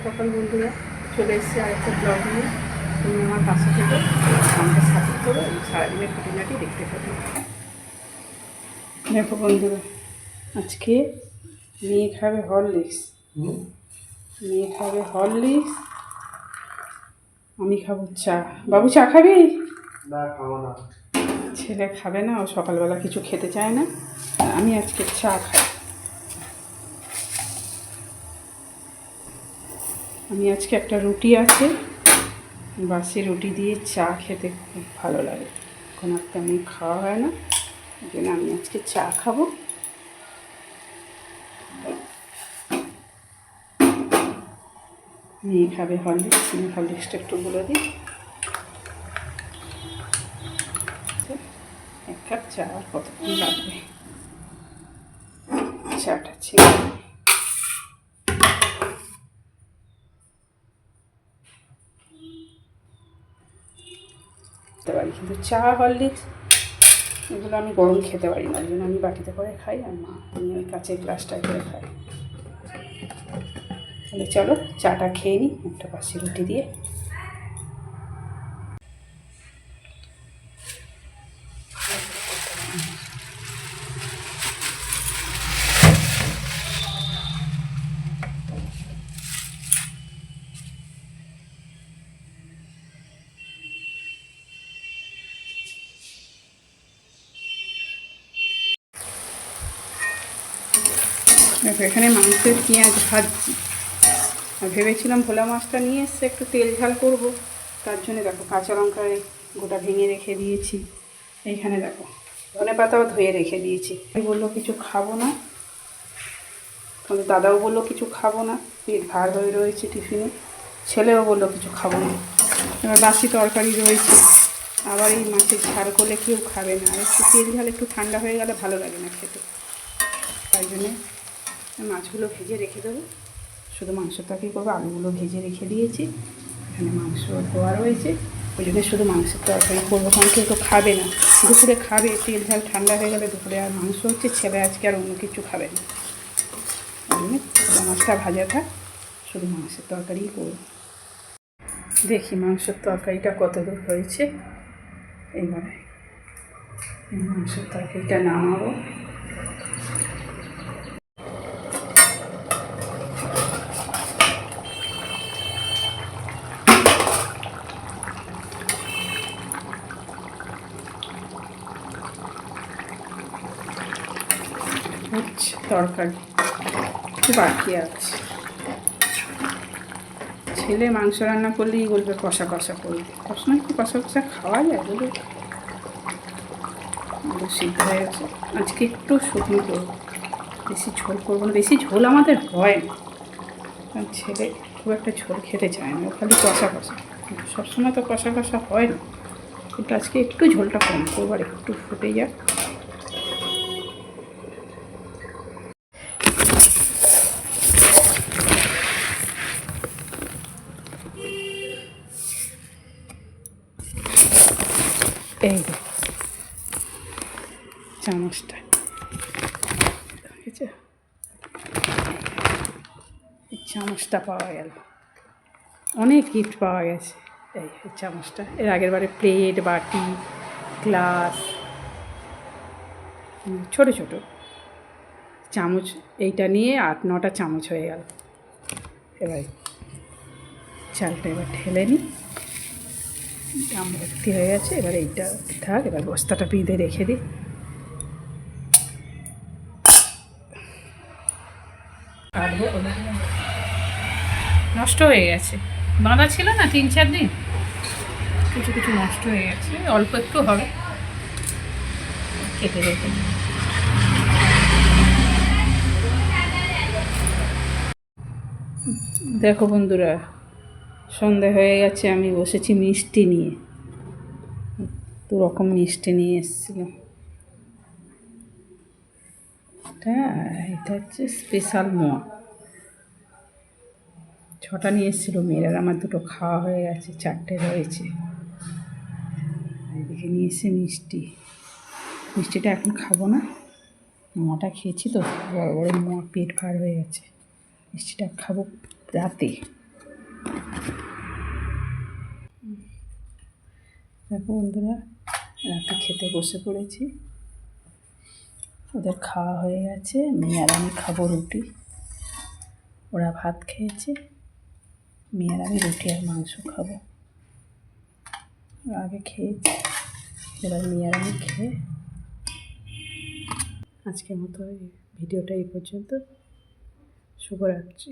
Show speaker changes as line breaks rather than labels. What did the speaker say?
সকাল বন্ধুরা, চলে এসেছি আরেকটা ব্লগ নিয়ে। তুমি আমার পাশে থেকে আমাকে সাপোর্ট করো, সারাদিনের খুঁটিনাটি দেখতে পাবো। দেখো বন্ধুরা, আজকে মেয়ে খাবে হরলিক্স, আমি খাবো চা। বাবু চা খাবি?
না, খাবো না।
ছেলে খাবে না, ও সকালবেলা কিছু খেতে চায় না, আমি আজকে চা খাই। আমি আজকে একটা রুটি আছে, বাসি রুটি দিয়ে চা খেতে খুব ভালো লাগে, এখন আর তেমন খাওয়া হয় না, ওই জন্য আমি আজকে চা খাবো। মেয়ে খাবে হরলিক্স, আমি হরলিক্সটা একটু বলে দিই। এক কাপ চা আর কতক্ষণ লাগবে, চাটা ছেড়ে খেতে পারি, কিন্তু চা হরলিক্স এগুলো আমি গরম খেতে পারি না, ওই জন্য আমি বাটিতে করে খাই, আর মা আমি ওই কাঁচের গ্লাসটায় করে খাই। তাহলে চলো চাটা খেয়ে নিই একটা বাসি রুটি দিয়ে। দেখো এখানে মাংসের পেঁয়াজ ভাজছি, আর ভেবেছিলাম ভোলা মাছটা নিয়ে এসে একটু তেল ঝাল করবো, তার জন্য দেখো কাঁচা লঙ্কা গোটা ভেঙে রেখে দিয়েছি। এইখানে দেখো ধনে পাতাও ধুয়ে রেখে দিয়েছি। বললো কিছু খাবো না, তোমাদের দাদাও বললো কিছু খাবো না, পেট ভার হয়ে রয়েছে টিফিনে, ছেলেও বললো কিছু খাবো না। এবার বাসি তরকারি রয়েছে, আবার এই মাছের ঝাল করলে কেউ খাবে না, আর একটু তেল ঝাল একটু ঠান্ডা হয়ে গেলে ভালো লাগে না খেতে, তাই জন্যে মাছগুলো ভেজে রেখে দেবো, শুধু মাংসের তরকারি করবো। আলুগুলো ভেজে রেখে দিয়েছি, এখানে মাংস ধোয়া রয়েছে, ওই জন্য শুধু মাংসের তরকারি করবো, কারণ কেউ তো খাবে না, দুপুরে খাবে, তেল ঝাল ঠান্ডা হয়ে গেলে দুপুরে আর মাংস হচ্ছে, ছেলে আজকে আর অন্য কিছু খাবে না, ওই জন্য মাছটা ভাজা থাক, শুধু মাংসের তরকারিই করবো। দেখি মাংসের তরকারিটা কত দূর হয়েছে, এইবারে এই মাংসের তরকারিটা নামাবো। হচ্ছে তরকারি একটু বাকি আছে, ছেলে মাংস রান্না করলেই বলবে কষা কষা করবে, সবসময় একটু কষা কষা খাওয়া যায় বলে সিদ্ধ হয়ে গেছে। আজকে একটু শুকনো করবো, বেশি ঝোল করবো না, বেশি ঝোল আমাদের হয় না, কারণ ছেলে খুব একটা ঝোল খেতে চায় না, খালি কষা কষা, সবসময় তো কষা কষা হয় না, কিন্তু আজকে একটু ঝোলটা কম করবো, আর একটু ফুটে যাক। এই চামচটা ঠিক আছে, এই চামচটা পাওয়া গেল, অনেক গিফট পাওয়া গেছে। এই চামচটা, এর আগের বারে প্লেট, বাটি, গ্লাস, ছোটো ছোটো চামচ, এইটা নিয়ে 8-9টা চামচ হয়ে গেল। এবার চালটা এবার ঢেলে নিই, দাম ভর্তি হয়ে গেছে, এবার এইটা থাক, এবার বস্তাটা বেঁধে রেখে দিই। নষ্ট হয়ে গেছে, বাঁধা ছিল না 3-4 দিন, কিছু কিছু নষ্ট হয়ে গেছে, অল্প একটু হবে, কেটে রেখে। দেখো বন্ধুরা, সন্ধে হয়ে গেছে, আমি বসেছি মিষ্টি নিয়ে, 2 রকম মিষ্টি নিয়ে এসেছিলাম। এটা হচ্ছে স্পেশাল মোয়া, 6টা নিয়ে এসেছিলো মেয়ের, আর আমার 2টো খাওয়া হয়ে গেছে, 4টে রয়েছে। এদিকে নিয়ে এসে মিষ্টিটা এখন খাবো না, মোয়াটা খেয়েছি তো, বড় বড় মোয়া, পেট ভার হয়ে গেছে, মিষ্টিটা খাবো রাতে। দেখো বন্ধুরা, রাতে খেতে বসে পড়েছি। ওদের খাওয়া হয়ে গেছে, মেয়ে আর আমি খাবো রুটি। ওরা ভাত খেয়েছে, মেয়ে আর আমি রুটি আর মাংস খাবো। ওরা আগে খেয়েছে, এবার মেয়ে আর আমি খেয়ে আজকের মতো এই ভিডিওটা এই পর্যন্ত। শুভরাত্রি।